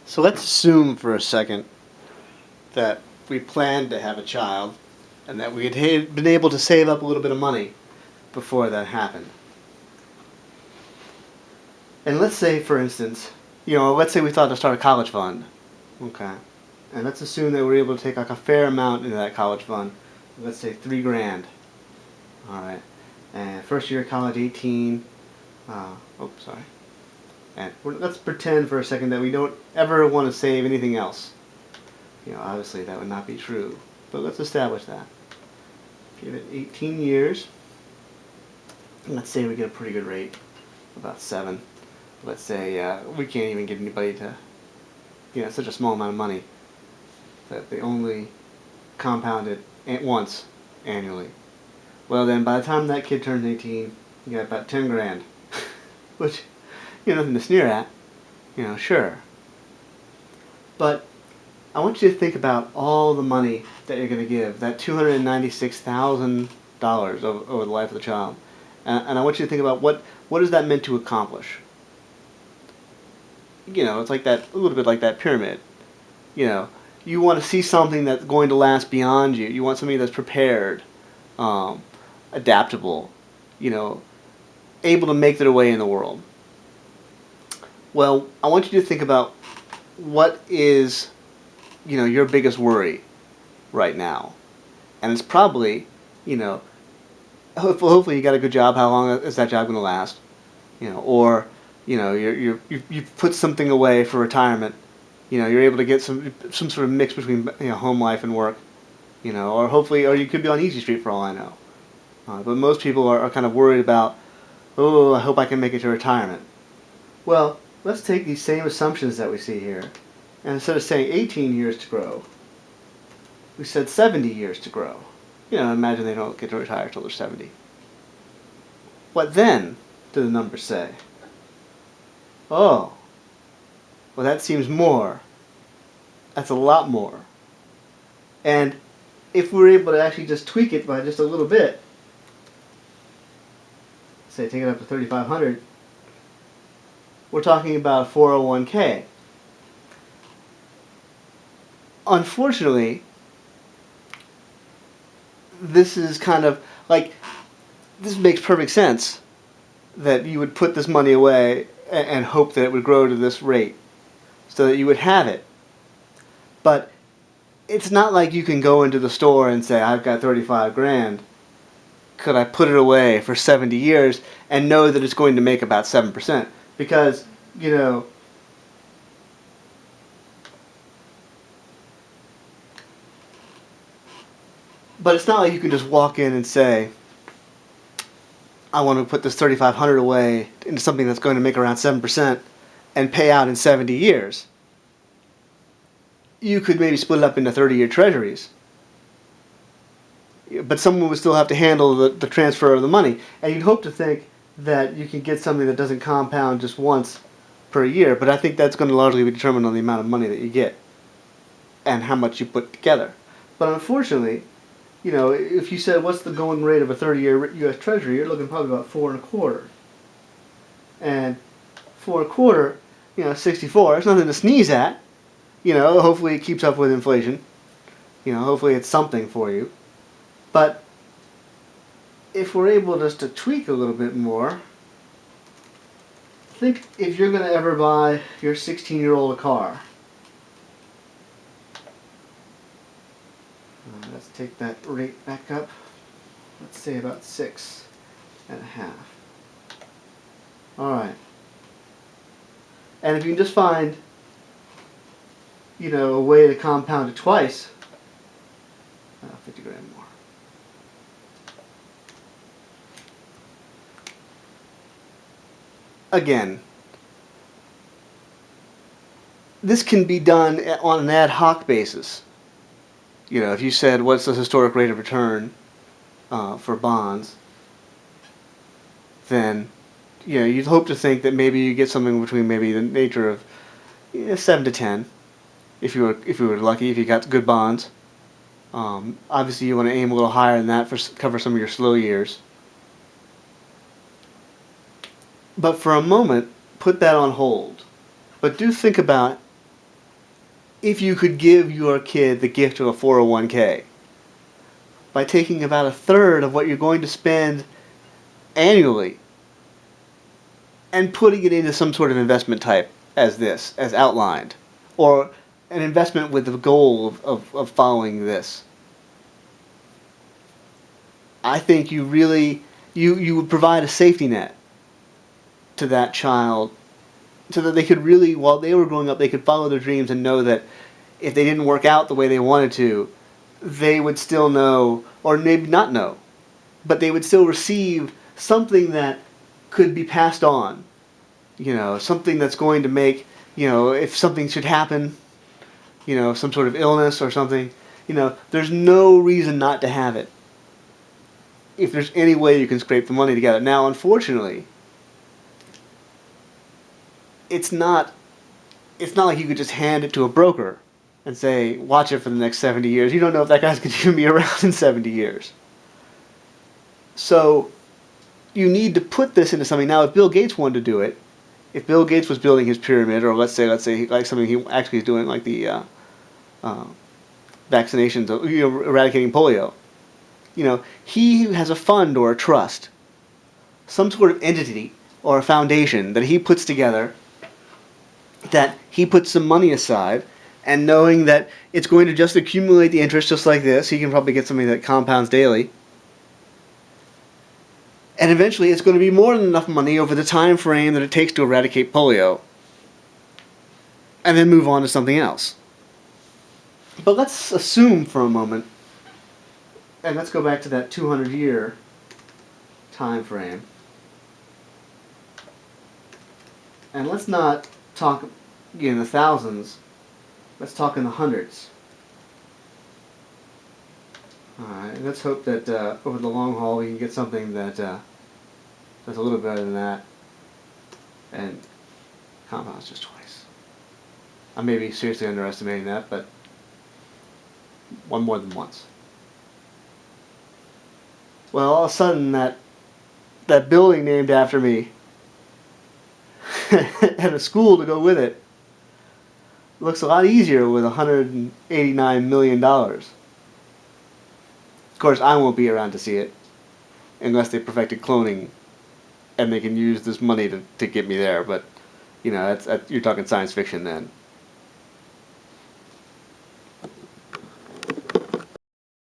So let's assume for a second that we planned to have a child and that we had been able to save up a little bit of money before that happened. And let's say, for instance, let's say we thought to start a college fund. Okay. And let's assume that we're able to take like a fair amount into that college fund. Let's say $3,000. All right. And first year of college, 18. Sorry. And let's pretend for a second that we don't ever want to save anything else. Obviously that would not be true, but let's establish that. Give it 18 years. And let's say we get a pretty good rate, about 7. Let's say we can't even get anybody to, such a small amount of money that they only compound it at once annually. Well then, by the time that kid turns 18, you got about $10,000, which, nothing to sneer at, sure. But I want you to think about all the money that you're going to give, that $296,000 over the life of the child. And I want you to think about what is that meant to accomplish. It's like that, a little bit like that pyramid. You want to see something that's going to last beyond you. You want something that's prepared, adaptable, able to make their way in the world. Well, I want you to think about what is, your biggest worry right now. And it's probably, hopefully you got a good job. How long is that job going to last? Or, you've put something away for retirement. You're able to get some sort of mix between home life and work. Or hopefully, or you could be on Easy Street for all I know. But most people are kind of worried about, oh, I hope I can make it to retirement. Well, let's take these same assumptions that we see here, and instead of saying 18 years to grow, we said 70 years to grow. Imagine they don't get to retire till they're 70. What then do the numbers say? Oh, well that seems more. That's a lot more. And if we're able to actually just tweak it by just a little bit, say take it up to $3,500, we're talking about a 401k. Unfortunately, this is kind of like, this makes perfect sense that you would put this money away and hope that it would grow to this rate so that you would have it. But it's not like you can go into the store and say, I've got $35,000. Could I put it away for 70 years and know that it's going to make about 7%? Because, but it's not like you can just walk in and say, I want to put this $3,500 away into something that's going to make around 7% and pay out in 70 years. You could maybe split it up into 30-year treasuries. But someone would still have to handle the transfer of the money. And you'd hope to think that you can get something that doesn't compound just once per year. But I think that's going to largely be determined on the amount of money that you get and how much you put together. But unfortunately, if you said what's the going rate of a 30-year U.S. Treasury, you're looking probably about 4.25. And 4.25, 64. It's nothing to sneeze at. Hopefully it keeps up with inflation. Hopefully it's something for you. But if we're able just to tweak a little bit more, think if you're going to ever buy your 16-year-old a car. Let's take that rate back up. Let's say about 6.5. All right. And if you can just find, a way to compound it twice, $50,000 more. Again, this can be done on an ad hoc basis. If you said, what's the historic rate of return for bonds, then, you'd hope to think that maybe you get something between maybe the nature of 7 to 10, if you were lucky, if you got good bonds. Obviously, you want to aim a little higher than that for cover some of your slow years. But for a moment, put that on hold. But do think about if you could give your kid the gift of a 401k by taking about a third of what you're going to spend annually and putting it into some sort of investment type as outlined, or an investment with the goal of following this. I think you really, you would provide a safety net to that child so that they could really, while they were growing up, they could follow their dreams and know that if they didn't work out the way they wanted to, they would still know, or maybe not know, but they would still receive something that could be passed on. Something that's going to make, if something should happen, some sort of illness or something, there's no reason not to have it. If there's any way you can scrape the money together. Now, unfortunately, it's not like you could just hand it to a broker and say, watch it for the next 70 years. You don't know if that guy's going to even be around in 70 years. So you need to put this into something. Now, if Bill Gates wanted to do it, if Bill Gates was building his pyramid, or let's say like something he actually is doing, like the vaccinations, eradicating polio, he has a fund or a trust, some sort of entity or a foundation that he puts together, that he puts some money aside, and knowing that it's going to just accumulate the interest just like this, he can probably get something that compounds daily. And eventually it's going to be more than enough money over the time frame that it takes to eradicate polio. And then move on to something else. But let's assume for a moment, and let's go back to that 200-year time frame. And let's not talk in the thousands. Let's talk in the hundreds. Alright, let's hope that over the long haul we can get something that's a little better than that. And compounds just twice. I may be seriously underestimating that, but one more than once. Well, all of a sudden that building named after me and a school to go with it looks a lot easier with $189 million. Of course, I won't be around to see it unless they perfected cloning and they can use this money to get me there. But, you're talking science fiction then.